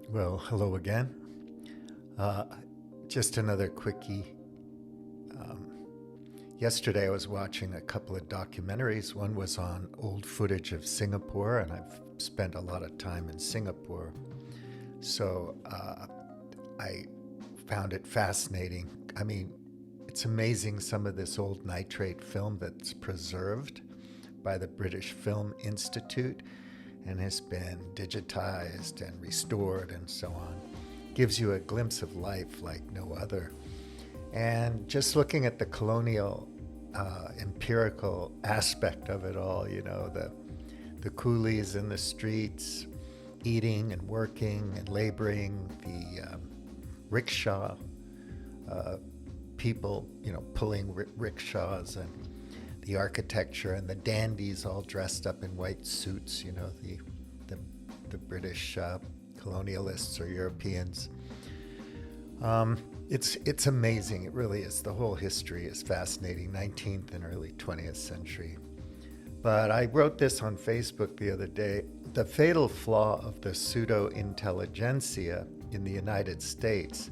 Well, hello again. Uh, just another quickie. Yesterday I was watching a couple of documentaries. One was on old footage of Singapore, and I've spent a lot of time in Singapore. So I found it fascinating. I mean, it's amazing some of this old nitrate film that's preserved by the British Film Institute and has been digitized and restored and so on. Gives you a glimpse of life like no other. And just looking at the colonial empirical aspect of it all, the coolies in the streets, eating and working and laboring, the rickshaw people, pulling rickshaws, and the architecture and the dandies all dressed up in white suits, the, the British colonialists or Europeans. It's amazing. It really is. The whole history is fascinating, 19th and early 20th century. But I wrote this on Facebook the other day. The fatal flaw of the pseudo-intelligentsia in the United States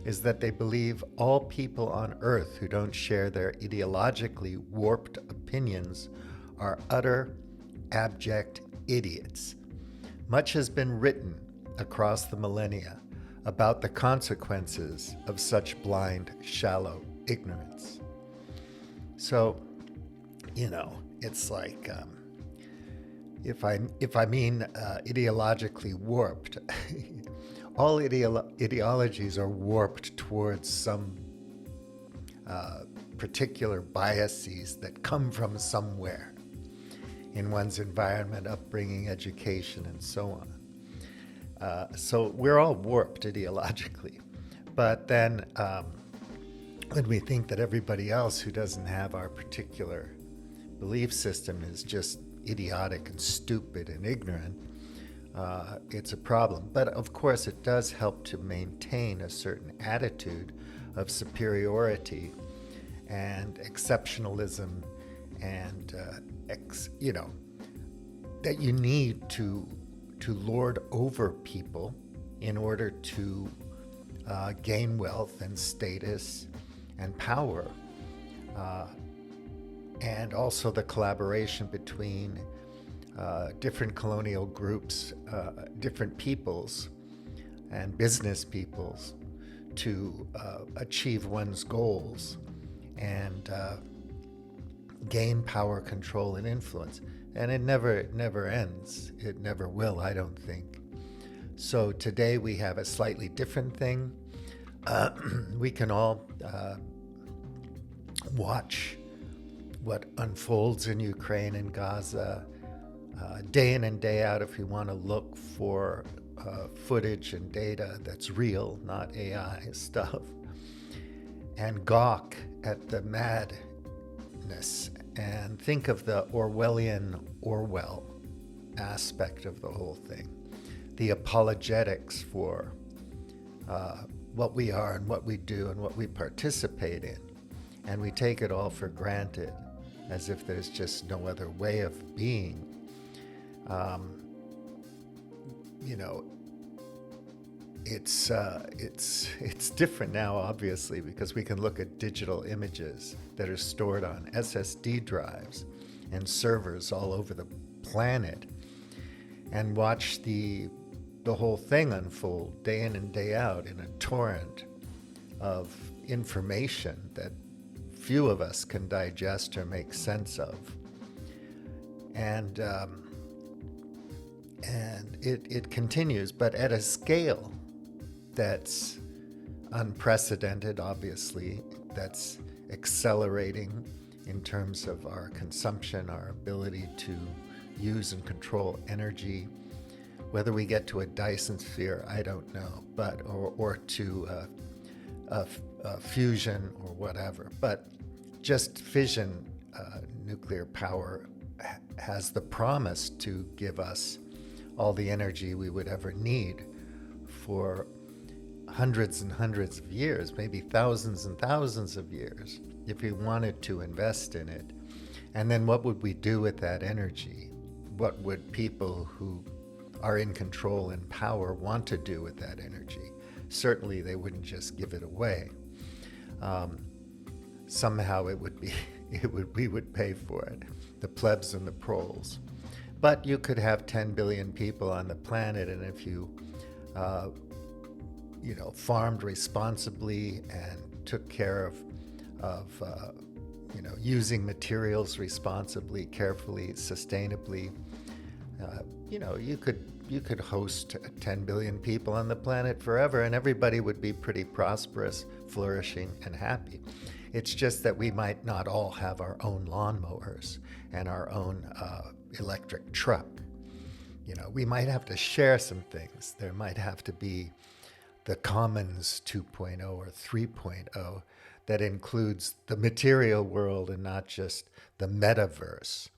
is that they believe all people on Earth who don't share their ideologically warped opinions are utter, abject idiots. Much has been written across the millennia about the consequences of such blind, shallow ignorance. So, it's like if I mean ideologically warped, all ideologies are warped towards some particular biases that come from somewhere in one's environment, upbringing, education, and so on. So we're all warped ideologically. But then when we think that everybody else who doesn't have our particular belief system is just idiotic and stupid and ignorant, it's a problem. But of course, it does help to maintain a certain attitude of superiority and exceptionalism and, that you need to lord over people in order to gain wealth and status and power. And also the collaboration between different colonial groups, different peoples and business peoples to achieve one's goals and gain power, control, and influence. And it never ends. It never will, I don't think. So today we have a slightly different thing. We can all watch what unfolds in Ukraine and Gaza day in and day out if we want to look for footage and data that's real, not AI stuff, and gawk at the madness and think of the Orwellian Orwell aspect of the whole thing, the apologetics for what we are and what we do and what we participate in. And we take it all for granted as if there's just no other way of being. It's different now, obviously, because we can look at digital images that are stored on SSD drives and servers all over the planet and watch the whole thing unfold day in and day out in a torrent of information that few of us can digest or make sense of. And it continues, but at a scale that's unprecedented, obviously, that's accelerating in terms of our consumption, our ability to use and control energy. Whether we get to a Dyson sphere, I don't know, but or to fusion or whatever. But just fission, nuclear power has the promise to give us all the energy we would ever need for hundreds and hundreds of years, maybe thousands and thousands of years, if we wanted to invest in it. And then what would we do with that energy? What would people who are in control and power want to do with that energy. Certainly they wouldn't just give it away. Somehow it would be, we would pay for it, the plebs and the proles. But you could have 10 billion people on the planet, and if you, farmed responsibly and took care of using materials responsibly, carefully, sustainably, you could host 10 billion people on the planet forever, and everybody would be pretty prosperous, flourishing, and happy. It's just that we might not all have our own lawnmowers and our own electric truck. We might have to share some things. There might have to be the Commons 2.0 or 3.0 that includes the material world and not just the metaverse.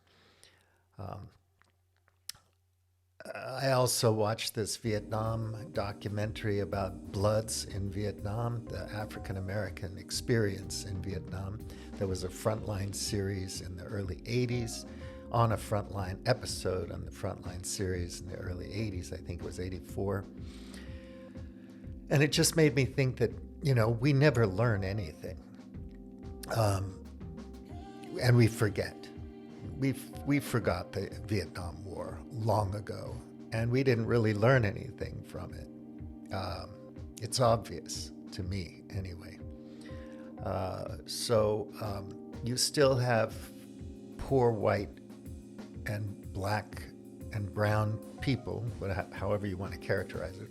I also watched this Vietnam documentary about Bloods in Vietnam, the African American experience in Vietnam. There was a Frontline series in the early 80s, on a Frontline episode on the Frontline series in the early 80s, I think it was 84. And it just made me think that, we never learn anything. And we forget. We forgot the Vietnam War long ago, and we didn't really learn anything from it. It's obvious to me, anyway. So you still have poor white and black and brown people, however you want to characterize it,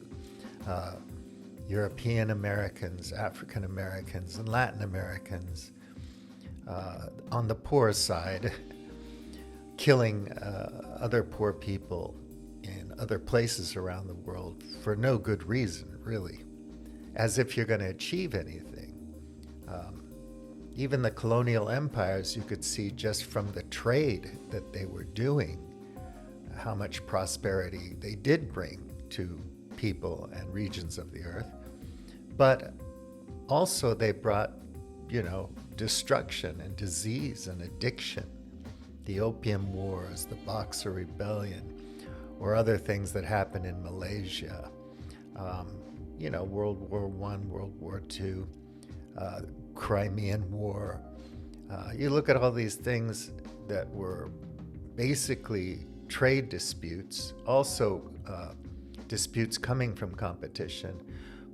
European Americans, African Americans, and Latin Americans on the poor side, killing other poor people in other places around the world for no good reason, really, as if you're going to achieve anything. Even the colonial empires, you could see just from the trade that they were doing, how much prosperity they did bring to people and regions of the earth. But also they brought, destruction and disease and addiction. The Opium Wars, the Boxer Rebellion, or other things that happened in Malaysia. World War I, World War II, Crimean War. You look at all these things that were basically trade disputes, also disputes coming from competition.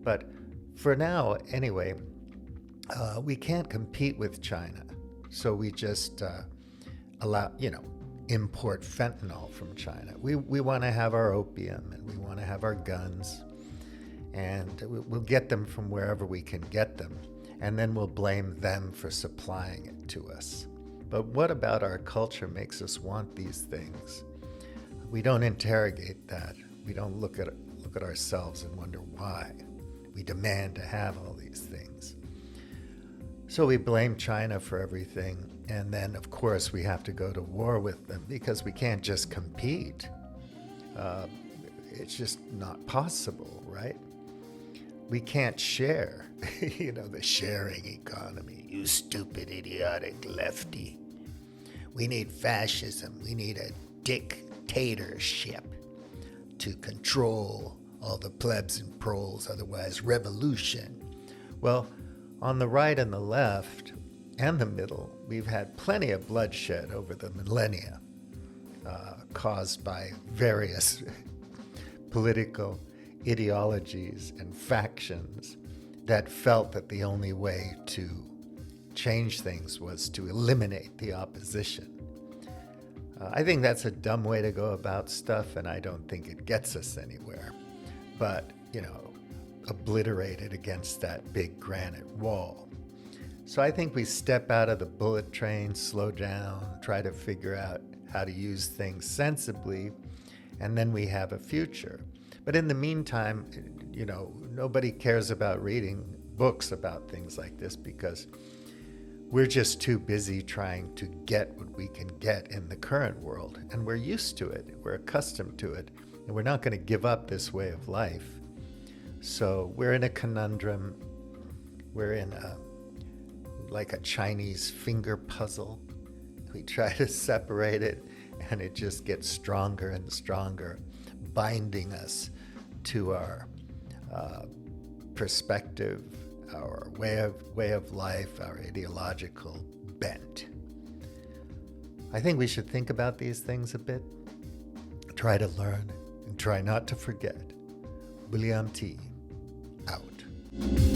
But for now, anyway, we can't compete with China. So we just import fentanyl from China. We want to have our opium, and we want to have our guns, and we'll get them from wherever we can get them, and then we'll blame them for supplying it to us. But what about our culture makes us want these things? We don't interrogate that. We don't look at ourselves and wonder why. We demand to have all these things. So we blame China for everything, and then, of course, we have to go to war with them because we can't just compete. It's just not possible, right? We can't share, the sharing economy. You stupid, idiotic lefty. We need fascism. We need a dictatorship to control all the plebs and proles, otherwise revolution. Well, on the right and the left and the middle, we've had plenty of bloodshed over the millennia caused by various political ideologies and factions that felt that the only way to change things was to eliminate the opposition. I think that's a dumb way to go about stuff, and I don't think it gets us anywhere. But, obliterate it against that big granite wall. So I think we step out of the bullet train, slow down, try to figure out how to use things sensibly, and then we have a future. But in the meantime, nobody cares about reading books about things like this because we're just too busy trying to get what we can get in the current world. And we're used to it. We're accustomed to it. And we're not going to give up this way of life. So we're in a conundrum. We're in like a Chinese finger puzzle. We try to separate it, and it just gets stronger and stronger. binding us to our perspective, our way of life, our ideological bent. I think we should think about these things a bit, try to learn, and try not to forget. William T. out.